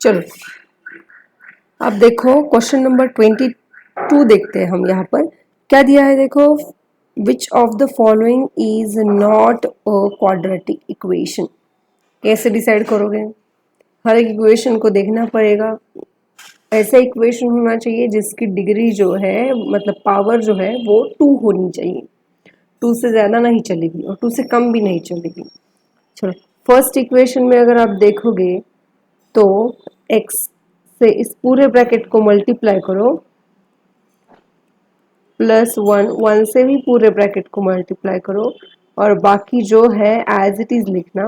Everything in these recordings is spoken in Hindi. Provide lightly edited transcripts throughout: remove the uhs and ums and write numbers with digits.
चलो अब देखो क्वेश्चन नंबर 22 देखते हैं हम। यहाँ पर क्या दिया है देखो, which of the following is not a quadratic equation. कैसे डिसाइड करोगे? हर एक इक्वेशन को देखना पड़ेगा। ऐसा इक्वेशन होना चाहिए जिसकी डिग्री जो है, मतलब पावर जो है वो 2 होनी चाहिए। 2 से ज़्यादा नहीं चलेगी और 2 से कम भी नहीं चलेगी। चलो फर्स्ट इक्वेशन में अगर आप देखोगे तो x से इस पूरे ब्रैकेट को मल्टीप्लाई करो, +1, 1 से भी पूरे ब्रैकेट को मल्टीप्लाई करो और बाकी जो है एज इट इज लिखना।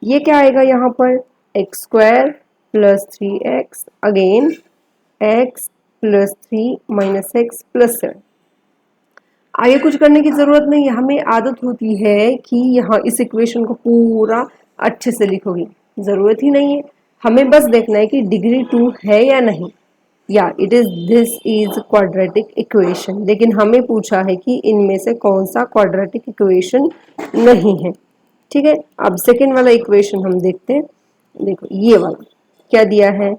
ये क्या आएगा यहाँ पर, x² + 3x, again x + 3 - x + 7। आगे कुछ करने की जरूरत नहीं है, हमें आदत होती है कि यहाँ इस इक्वेशन को पूरा अच्छे से लिखोगे, जरूरत ही नहीं है। हमें बस देखना है कि डिग्री 2 है या नहीं। या it is this is quadratic equation, लेकिन हमें पूछा है कि इनमें से कौन सा क्वाड्रेटिक इक्वेशन नहीं है। ठीक है, अब सेकेंड वाला इक्वेशन हम देखते हैं। देखो ये वाला क्या दिया है,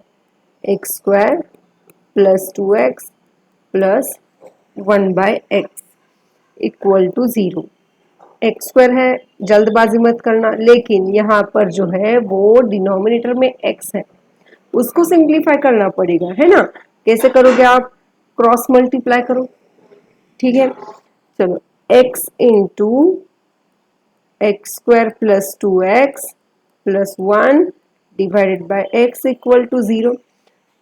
x² + 2x + 1/x = 0। x² है, जल्दबाजी मत करना, लेकिन यहाँ पर जो है वो डिनोमिनेटर में x है, उसको सिंप्लीफाई करना पड़ेगा, है ना। कैसे करोगे आप, क्रॉस मल्टीप्लाई करो। ठीक है, चलो x × x² + 2x + 1 / x = 0।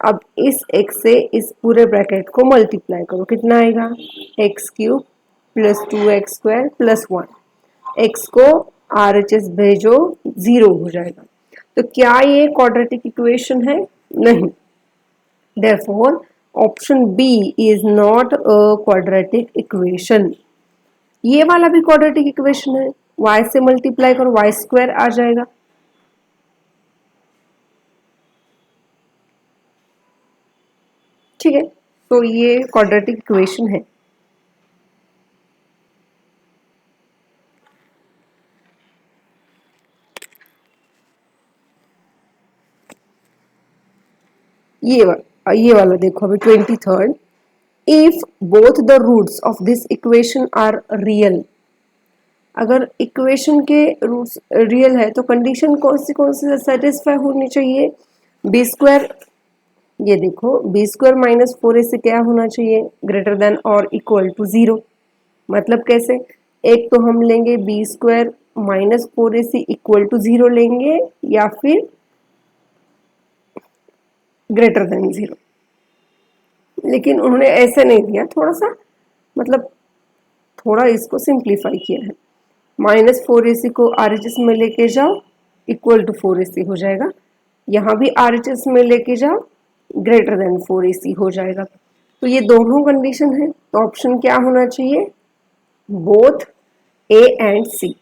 अब इस x से इस पूरे ब्रैकेट को मल्टीप्लाई करो, कितना आएगा, x³ + 2x² + 1। x को RHS भेजो, 0 हो जाएगा। तो क्या ये क्वाड्रेटिक इक्वेशन है? नहीं। Therefore, option B is not a quadratic equation। ये वाला भी क्वाड्रेटिक इक्वेशन है, y से मल्टीप्लाई करो, y² आ जाएगा। ठीक है, तो ये क्वाड्रेटिक इक्वेशन है। ये वाला देखो अभी 23rd, if both the roots of this equation are real. अगर इक्वेशन के रूट्स रियल है तो कंडीशन कौन सी सेटिस्फाई होनी चाहिए, b²। ये देखो b² - 4ac क्या होना चाहिए, ग्रेटर देन और इक्वल टू 0। मतलब कैसे, एक तो हम लेंगे b² - 4ac = 0 लेंगे, या फिर ग्रेटर देन 0। लेकिन उन्होंने ऐसे नहीं दिया, थोड़ा सा मतलब थोड़ा इसको सिंप्लीफाई किया है। -4ac को RHS में लेके जाओ, इक्वल टू 4ac हो जाएगा। यहाँ भी RHS में लेके जाओ, ग्रेटर देन 4ac हो जाएगा। तो ये दोनों कंडीशन है, तो ऑप्शन क्या होना चाहिए, बोथ A एंड C।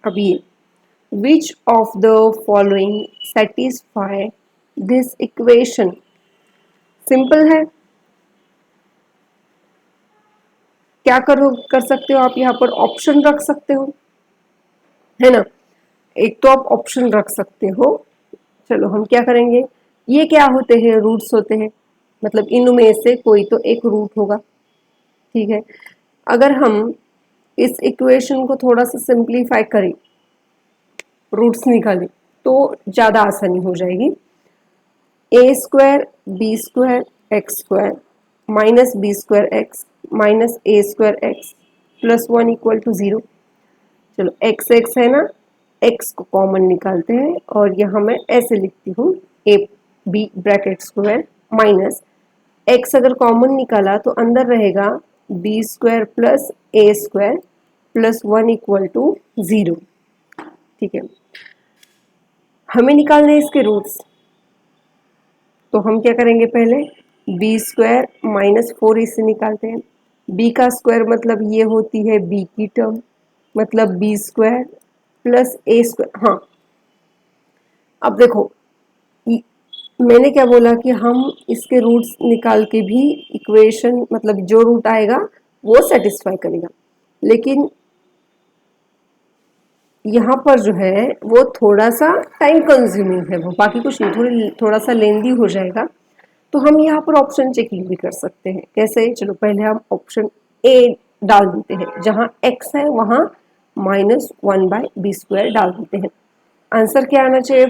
अब ये which of the following satisfy this equation. Simple है, क्या कर सकते हो आप, यहाँ पर ऑप्शन रख सकते हो, है ना। एक तो आप ऑप्शन रख सकते हो। चलो हम क्या करेंगे, ये क्या होते हैं, रूट्स होते हैं, मतलब इनमें से कोई तो एक रूट होगा। ठीक है, अगर हम इस इक्वेशन को थोड़ा सा सिंप्लीफाई करें, रूट्स निकालें, तो ज़्यादा आसानी हो जाएगी। a² b² x² -b² x -a² x + 1 = 0। चलो x है ना, x को कॉमन निकालते हैं और यहाँ मैं ऐसे लिखती हूँ, a b (² माइनस x अगर कॉमन निकाला तो अंदर रहेगा b² + a² + 1 = 0। ठीक है, हमें निकालने हैं इसके रूट्स, तो हम क्या करेंगे, पहले b² - 4ac निकालते हैं। b का स्क्वायर मतलब ये होती है b की टर्म, मतलब b² + a²। हाँ, अब देखो मैंने क्या बोला कि हम इसके रूट्स निकाल के भी इक्वेशन, मतलब जो रूट आएगा वो सेटिस्फाई करेगा। लेकिन यहाँ पर जो है वो थोड़ा सा टाइम कंज्यूमिंग है, वो बाकी कुछ नहीं, थोड़ा सा लेंदी हो जाएगा। तो हम यहाँ पर ऑप्शन चेकिंग भी कर सकते हैं। कैसे? चलो पहले हम ऑप्शन ए डाल देते हैं, जहाँ x है वहाँ -1/b² डाल देते हैं। आंसर क्या आना चाहिए?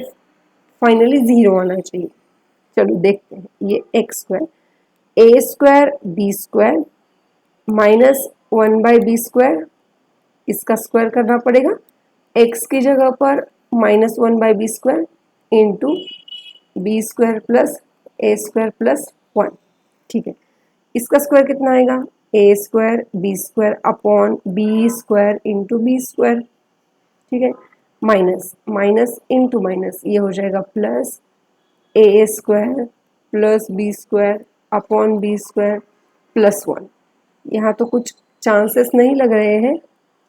फाइनली 0 आना चाहिए। चलो देखते हैं, ये x² a² b² -1/b², इसका स्क्वायर करना पड़ेगा। x की जगह पर -1/b² into b² plus a² + 1। ठीक है, इसका स्क्वायर कितना आएगा? a² b² upon b² into b²। ठीक है, माइनस माइनस इंटू माइनस, ये हो जाएगा plus a² plus b² upon b² + 1। यहाँ तो कुछ चांसेस नहीं लग रहे हैं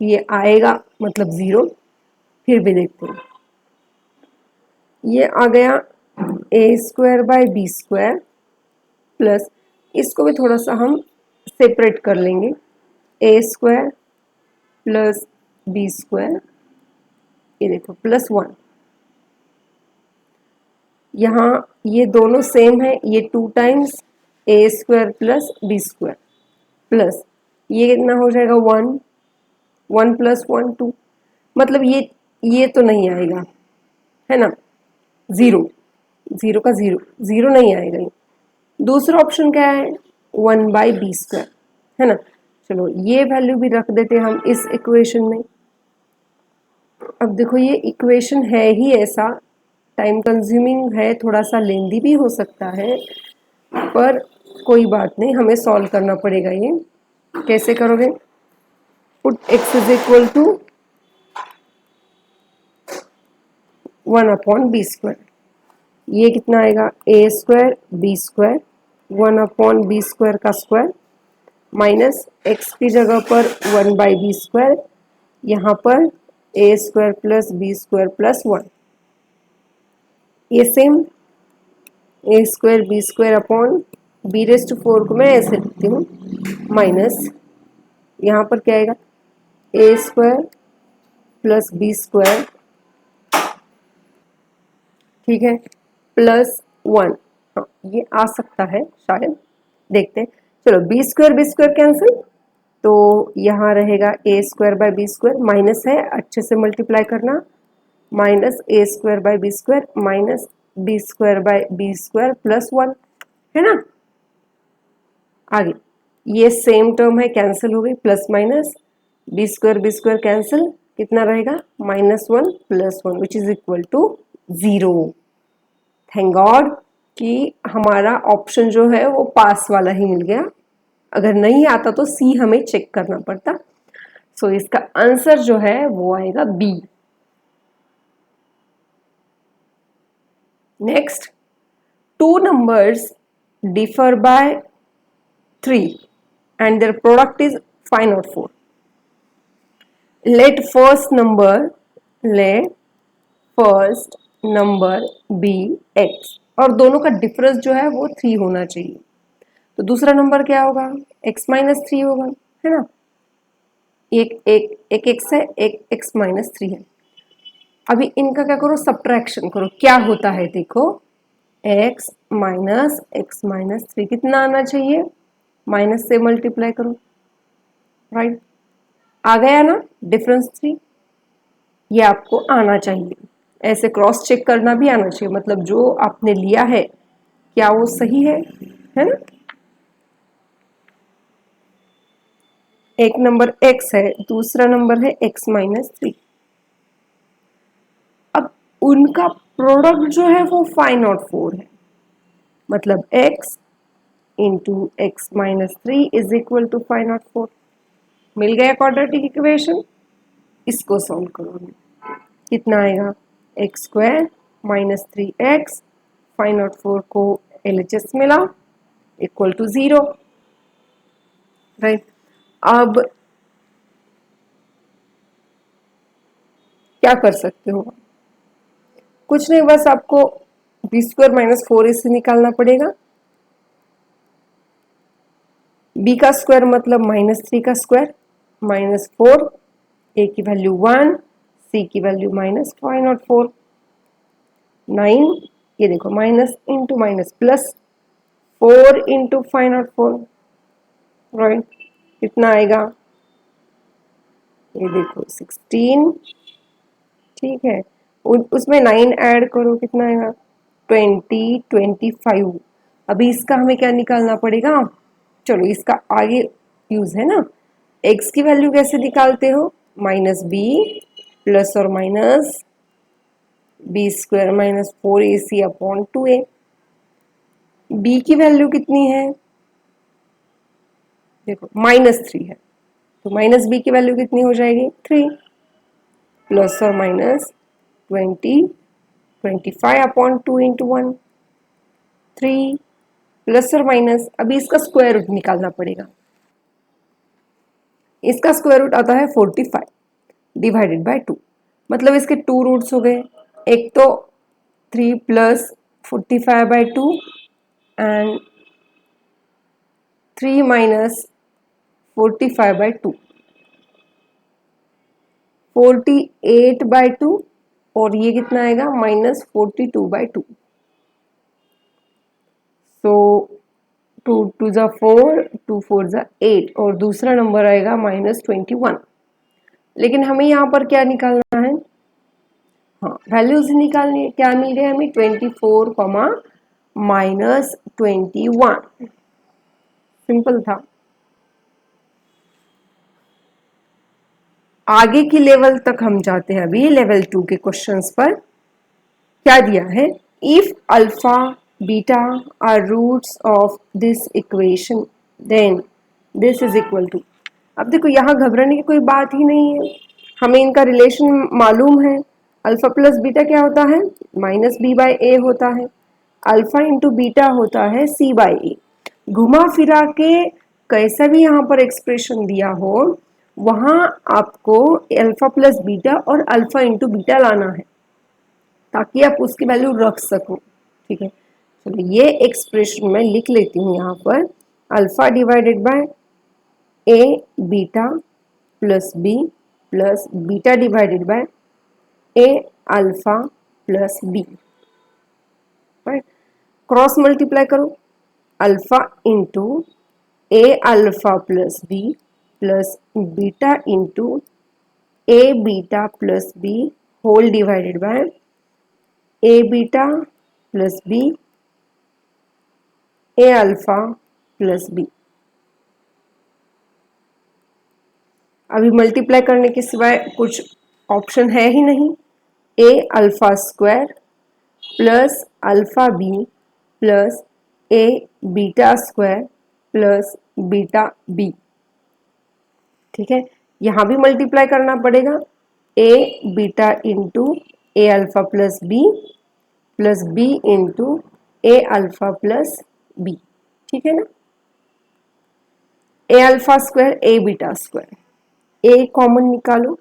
ये आएगा, मतलब 0। फिर भी देखते हैं, ये आ गया a² प्लस, इसको भी थोड़ा सा हम सेपरेट कर लेंगे, a² प्लस b², ये देखो +1। यहाँ ये दोनों सेम है, ये 2 times a² plus b² plus ये कितना हो जाएगा 1, 1 + 1 2, मतलब ये तो नहीं आएगा, है ना? 0, 0 का 0, 0 नहीं आएगा ये। दूसरा ऑप्शन क्या है? 1/b², है ना? चलो ये वैल्यू भी रख देते हैं हम इस इक्वेशन में। अब देखो ये इक्वेशन है ही ऐसा, टाइम कंज्यूमिंग है, थोड़ा सा लेंदी भी हो सकता है, पर कोई बात नहीं, हमें सॉल्व करना पड़ेगा। ये कैसे करोगे? पुट x = 1/b², ये कितना आएगा? a² b² 1/b² का स्क्वायर माइनस x की जगह पर 1/b², यहाँ पर a² प्लस b² + 1। ये same a² b² upon b⁴ को मैं ऐसे लिखती हूँ, माइनस यहाँ पर क्या आएगा? a² प्लस b², ठीक है, +1। हाँ, ये आ सकता है शायद, देखते हैं। चलो b² कैंसिल, तो यहाँ रहेगा a²/b², माइनस है, अच्छे से मल्टीप्लाई करना, माइनस a²/b² माइनस b²/b² + 1, है ना? आगे ये सेम टर्म है, कैंसिल हो गई, प्लस माइनस b² कैंसिल, कितना रहेगा? -1 + 1 which is equal to 0। Thank God कि हमारा ऑप्शन जो है वो पास वाला ही मिल गया, अगर नहीं आता तो सी हमें चेक करना पड़ता। सो इसका आंसर जो है वो आएगा B. Next, 2 numbers differ by 3 and their product is 5 not 4. Let first number be x, और दोनों का डिफरेंस जो है वो 3 होना चाहिए। तो दूसरा नंबर क्या होगा? x-3 होगा, है ना? एक x है, एक x-3 है। अभी इनका क्या करो? सब्ट्रैक्शन करो। क्या होता है देखो, x माइनस x-3 कितना आना चाहिए? माइनस से मल्टीप्लाई करो, राइट? आ गया ना डिफरेंस 3? ये आपको आना चाहिए, ऐसे क्रॉस चेक करना भी आना चाहिए, मतलब जो आपने लिया है क्या वो सही है ना? एक नंबर x है, दूसरा नंबर है x-3। अब उनका प्रोडक्ट जो है वो 5 not 4 है, मतलब x into x-3 is equal to 5 not 4। मिल गया क्वाड्रेटिक इक्वेशन। इसको सॉल्व करो, कितना आएगा? x² माइनस 3x 5 not 4 को LHS मिला इक्वल टू 0, राइट? अब क्या कर सकते हो? कुछ नहीं, बस आपको b² माइनस 4a से निकालना पड़ेगा। b का स्क्वायर मतलब -3 का स्क्वायर, -4, a की वैल्यू 1, सी की वैल्यू -504, 9, ये देखो minus into minus plus, 4 into 504, right, कितना आएगा, ये देखो 16, ठीक है, उसमें 9 ऐड करो, कितना आएगा 20, 25। अभी इसका हमें क्या निकालना पड़ेगा, चलो इसका आगे यूज है ना। x की वैल्यू कैसे निकालते हो, -b प्लस और माइनस b² -4ac/2a। b की वैल्यू कितनी है, देखो -3 है, तो -b की वैल्यू कितनी हो जाएगी 3, प्लस और माइनस 20, 25/2 इंटू 1, 3, प्लस और माइनस, अभी इसका स्क्वायर रूट निकालना पड़ेगा। इसका स्क्वायर रूट आता है 45 डिवाइडेड बाय 2, मतलब इसके 2 रूट्स हो गए, एक तो 3 प्लस 45/2 एंड 3 माइनस 45/2, 48/2, और ये कितना आएगा -42/2। सो 2 2 ज़ा 4, 2 4 ज़ा 8, और दूसरा नंबर आएगा -21। लेकिन हमें यहाँ पर क्या निकालना है, हाँ वैल्यूज निकालनी है, क्या मिल गया हमें 24, -21, सिंपल था। आगे की लेवल तक हम जाते हैं, अभी लेवल 2 के क्वेश्चंस पर। क्या दिया है, if alpha beta are roots of this equation then this is equal to. अब देखो यहाँ घबराने की कोई बात ही नहीं है, हमें इनका रिलेशन मालूम है। अल्फा प्लस बीटा क्या होता है, -b/a होता है, अल्फा इंटू बीटा होता है c/a। घुमा फिरा के कैसा भी यहाँ पर एक्सप्रेशन दिया हो, वहां आपको अल्फा प्लस बीटा और अल्फा इंटू बीटा लाना है, ताकि आप उसकी वैल्यू रख सको, ठीक है। चलो ये एक्सप्रेशन मैं लिख लेती हूँ यहाँ पर, alpha divided by a beta plus b plus beta divided by a alpha plus b, right. Cross multiply करो, alpha into a alpha plus b plus beta into a beta plus b whole divided by a beta plus b a alpha plus b. अभी मल्टीप्लाई करने के सिवाय कुछ ऑप्शन है ही नहीं। A alpha square plus alpha b plus a beta square plus beta B, ठीक है। यहां भी मल्टीप्लाई करना पड़ेगा, ए beta into a alpha plus b into a alpha plus B, ठीक है ना। ए अल्फा स्क्वायर ए बीटा स्क्वायर, ए कॉमन निकालो,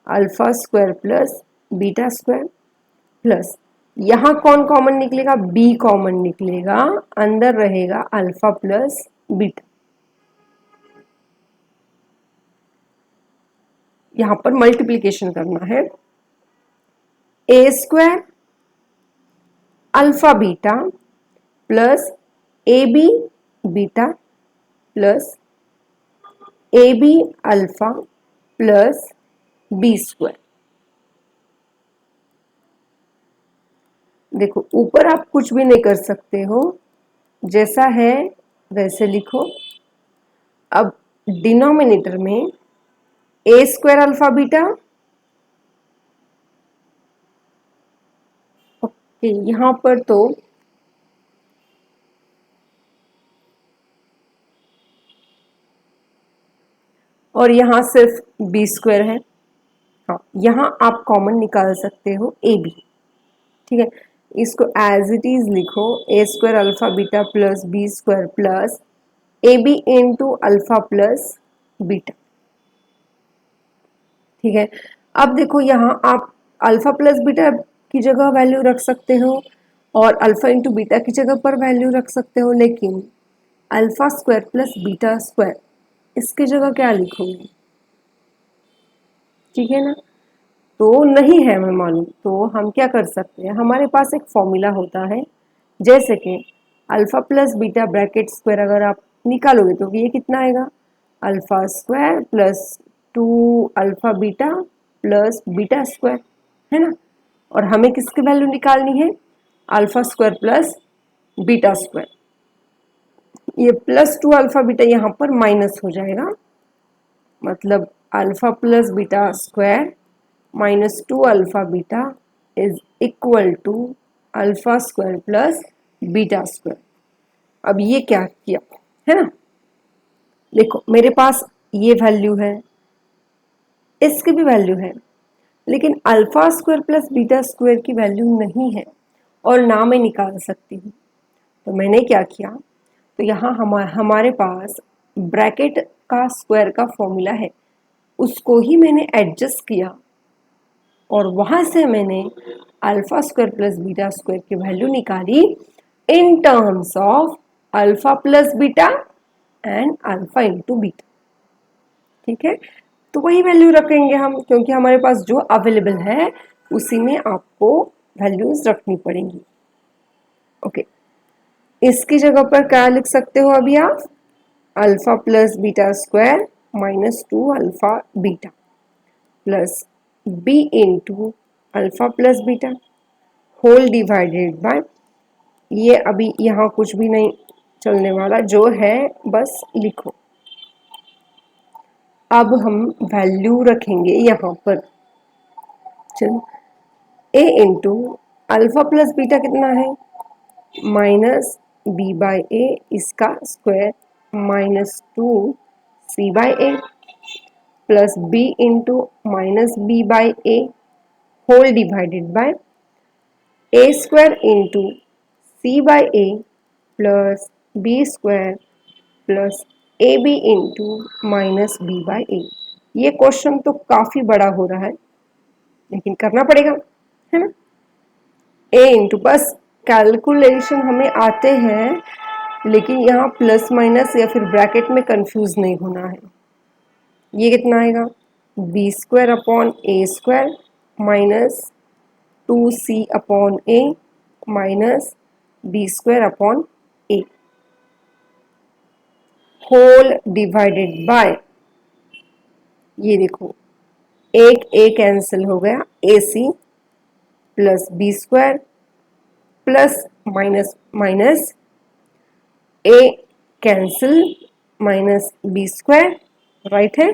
alpha square plus beta square plus, यहां कौन कॉमन निकलेगा, बी कॉमन निकलेगा, अंदर रहेगा अल्फा प्लस बीटा। यहां पर मल्टीप्लीकेशन करना है, a square alpha beta plus a b beta plus a b alpha plus b square. देखो ऊपर आप कुछ भी नहीं कर सकते हो, जैसा है वैसे लिखो। अब डिनोमिनेटर में ए स्क्वायर अल्फा बीटा, ओके, यहां पर तो और यहां सिर्फ बी स्क्वायर है, हाँ यहां आप कॉमन निकाल सकते हो ए बी, ठीक है। इसको एज इट इज लिखो, a square alpha beta plus b square plus a b into alpha plus beta, ठीक है। अब देखो यहाँ आप अल्फा प्लस बीटा की जगह वैल्यू रख सकते हो और अल्फा इंटू बीटा की जगह पर वैल्यू रख सकते हो, लेकिन alpha square plus beta square इसकी जगह क्या लिखोगे, ठीक है ना। तो नहीं है हमें मालूम, तो हम क्या कर सकते हैं, हमारे पास एक फॉर्मूला होता है, जैसे कि alpha plus beta bracket square अगर आप निकालोगे तो ये कितना आएगा, alpha square plus 2 alpha beta plus beta square, है ना। और हमें किसकी वैल्यू निकालनी है, alpha square plus beta square. ये प्लस 2 अल्फा बीटा यहाँ पर माइनस हो जाएगा, मतलब alpha plus beta square minus 2 alpha beta is equal to alpha square plus beta square. अब ये क्या किया, है ना, देखो मेरे पास ये वैल्यू है, इसकी भी वैल्यू है, लेकिन alpha square plus beta square की वैल्यू नहीं है और ना मैं निकाल सकती हूँ। तो मैंने क्या किया, तो यहाँ हमारे पास ब्रैकेट का स्क्वायर का फॉर्मूला है, उसको ही मैंने एडजस्ट किया और वहां से मैंने alpha square plus beta square की वैल्यू निकाली in terms of alpha plus beta and alpha into beta. ठीक है, तो वही वैल्यू रखेंगे हम, क्योंकि हमारे पास जो अवेलेबल है उसी में आपको वैल्यूज रखनी पड़ेंगी। ओके, इसकी जगह पर क्या लिख सकते हो अभी आप, alpha plus beta square minus 2 alpha beta plus b into alpha plus beta whole divided by, ये अभी यहाँ कुछ भी नहीं चलने वाला, जो है बस लिखो। अब हम वैल्यू रखेंगे यहाँ पर, चलो a into alpha plus beta कितना है, माइनस बी बाई ए, इसका square minus 2 c by a plus b into minus b by a whole divided by a square into c by a plus b square plus a b into minus b by a. ये क्वेश्चन तो काफी बड़ा हो रहा है, लेकिन करना पड़ेगा, है ना। ए इंटू, बस कैलकुलेशन हमें आते हैं, लेकिन यहाँ प्लस माइनस या फिर ब्रैकेट में कंफ्यूज नहीं होना है। ये कितना आएगा, b square upon a square minus 2c upon a minus b square upon a whole divided by, ये देखो एक ए कैंसिल हो गया, a c plus b square plus minus minus a cancel minus b square, right है,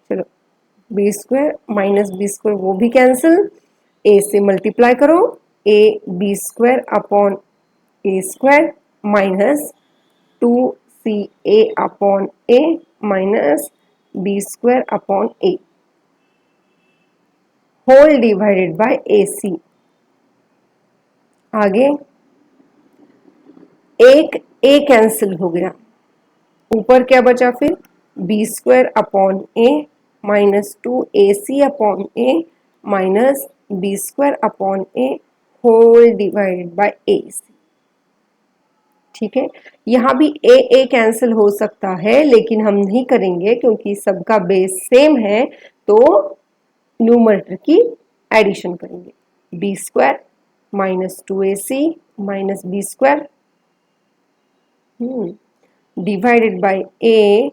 चलो b square minus b square वो भी कैंसिल, ए से मल्टीप्लाई करो, a b square upon a square minus 2 c a upon a minus b square upon a whole divided by a c. आगे एक ए कैंसिल हो गया, ऊपर क्या बचा फिर, b square upon a minus 2ac upon a minus b square upon a whole divided by a c. ठीक है, यहाँ भी ए कैंसिल हो सकता है, लेकिन हम नहीं करेंगे क्योंकि सबका बेस सेम है, तो न्यूमरेटर की एडिशन करेंगे, b square minus 2ac minus b square divided by a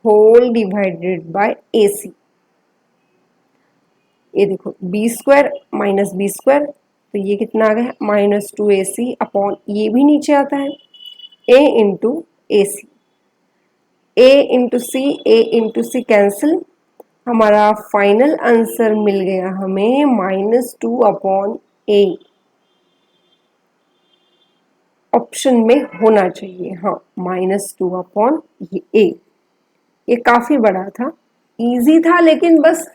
whole divided by a c. ये देखो b square minus b square, तो ये कितना आ गया, माइनस 2ac अपॉन, ये भी नीचे आता है, ए इंटू ए सी, ए इंटू सी कैंसिल, हमारा फाइनल आंसर मिल गया हमें -2 अपॉन ए। ऑप्शन में होना चाहिए, हाँ -2 अपॉन ये ए। ये काफी बड़ा था, इजी था, लेकिन बस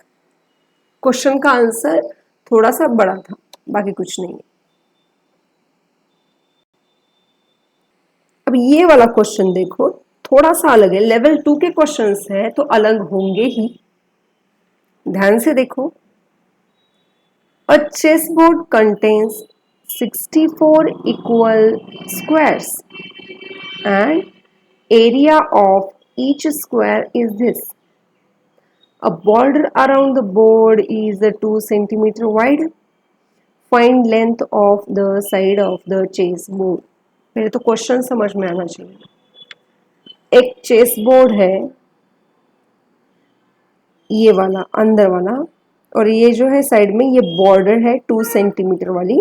क्वेश्चन का आंसर थोड़ा सा बड़ा था, बाकी कुछ नहीं है। अब ये वाला क्वेश्चन देखो, थोड़ा सा अलग है, लेवल 2 के क्वेश्चंस है तो अलग होंगे ही, ध्यान से देखो। A chess board contains 64 equal squares and area of each square is this. A border around the board is 2 centimeter wide. Find length of the side of the chess board. पहले तो क्वेश्चन समझ में आना चाहिए. एक चेस बोर्ड है, ये वाला अंदर वाला, और ये जो है साइड में ये बॉर्डर है 2 सेंटीमीटर वाली.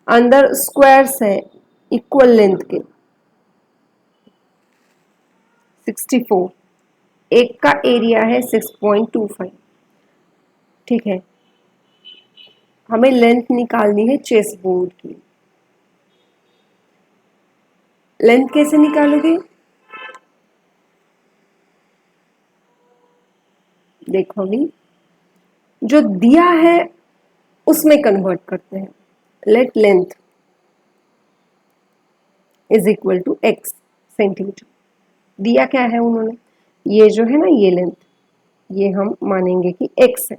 अंदर स्क्वायर्स है इक्वल लेंथ के 64. एक का एरिया है 6.25. ठीक है, हमें लेंथ निकालनी है चेस बोर्ड की. लेंथ कैसे निकालोगे? देखो अभी जो दिया है उसमें कन्वर्ट करते हैं. Let length is equal to x centimetre. दिया क्या है उन्होंने? ये जो है ना ये लेंथ, ये हम मानेंगे कि x है.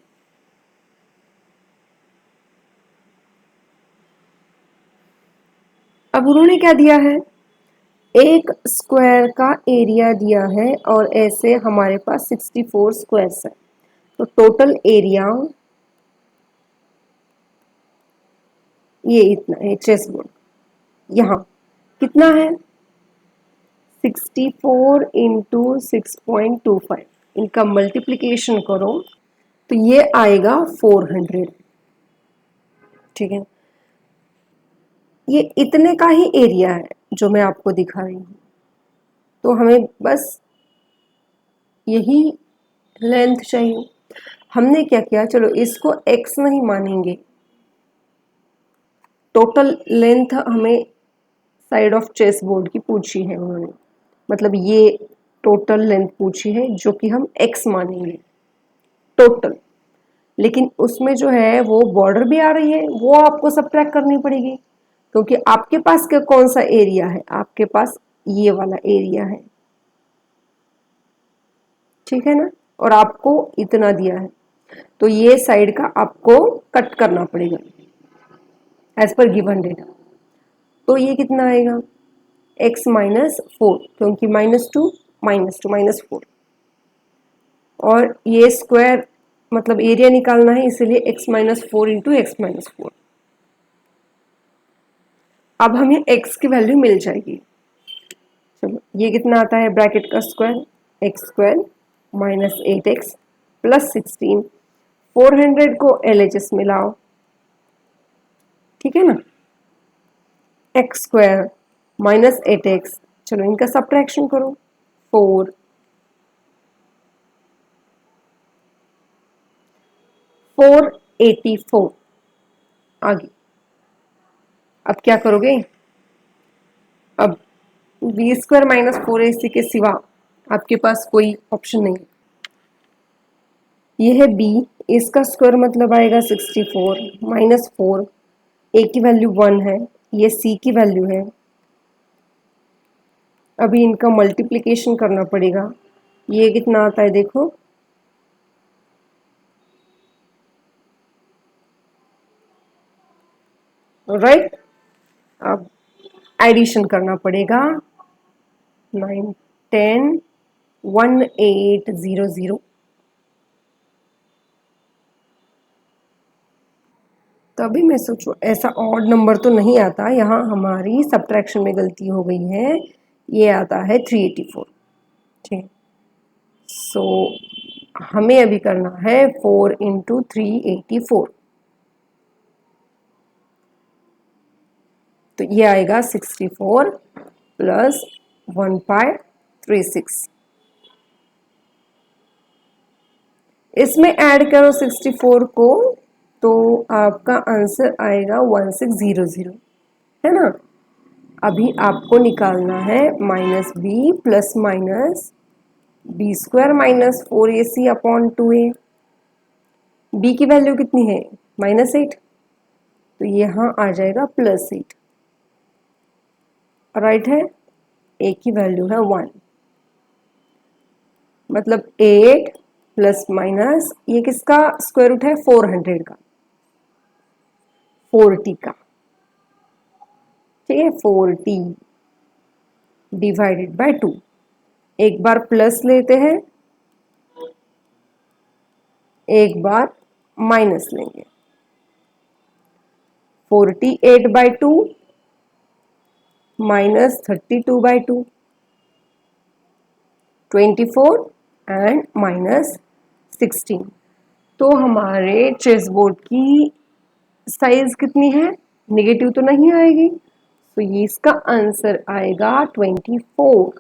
अब उन्होंने क्या दिया है? एक स्क्वायर का एरिया दिया है और ऐसे हमारे पास 64 स्क्वायर्स है. तो टोटल एरिया ये इतना है चेस बोर्ड. यहाँ कितना है? 64 इंटू 6.25. इनका मल्टीप्लिकेशन करो तो ये आएगा 400. ठीक है, ये इतने का ही एरिया है जो मैं आपको दिखा रही हूँ. तो हमें बस यही लेंथ चाहिए. हमने क्या किया, चलो इसको x नहीं मानेंगे. टोटल लेंथ हमें साइड ऑफ चेस बोर्ड की पूछी है उन्होंने, मतलब ये टोटल लेंथ पूछी है जो कि हम x मानेंगे टोटल. लेकिन उसमें जो है वो बॉर्डर भी आ रही है, वो आपको सबट्रैक्ट करनी पड़ेगी क्योंकि आपके पास का कौन सा एरिया है? आपके पास ये वाला एरिया है. ठीक है ना, और आपको इतना दिया है तो ये साइड का आपको कट करना पड़ेगा एज पर गिवन डेटा. तो ये कितना आएगा? x माइनस 4, क्योंकि -2 -2 -4, और ये स्क्वायर मतलब एरिया निकालना है इसलिए x minus 4 into x minus 4. अब हमें x की वैल्यू मिल जाएगी. चलो ये कितना आता है ब्रैकेट का square? X square minus 8x plus 16. 400 को LHS में लाओ. ठीक है ना, एक्स स्क्वायर माइनस 8x, चलो इनका सब्ट्रैक्शन करो. 4 484. आगे अब क्या करोगे? अब बी स्क्वायर माइनस 4ac के सिवा आपके पास कोई ऑप्शन नहीं. ये है b, इसका स्क्वायर मतलब आएगा 64 माइनस 4. a की वैल्यू 1 है, ये c की वैल्यू है. अभी इनका मल्टीप्लिकेशन करना पड़ेगा. ये कितना आता है देखो, राइट. अब एडिशन करना पड़ेगा. 9 10 1800. तभी मैं सोचूं ऐसा ऑड नंबर तो नहीं आता. यहाँ हमारी सब्ट्रैक्शन में गलती हो गई है. ये आता है 384. ठीक, सो हमें अभी करना है 4 इंटू 384. तो ये आएगा 64 प्लस 1/36. इसमें ऐड करो 64 को तो आपका आंसर आएगा 1600, है ना. अभी आपको निकालना है minus b plus minus b square minus 4ac upon 2a. B की वैल्यू कितनी है? -8, तो यहाँ आ जाएगा +8. राइट है. a की वैल्यू है 1, मतलब 8 प्लस माइनस ये किसका स्क्वायर रूट है? 400 का, 40 का. ठीक है, 40 डिवाइडेड बाय 2. एक बार प्लस लेते हैं एक बार माइनस लेंगे। 48/2 माइनस 32/2, 24 एंड माइनस 16। तो हमारे चेस बोर्ड की साइज कितनी है? नेगेटिव तो नहीं आएगी, तो ये इसका आंसर आएगा 24।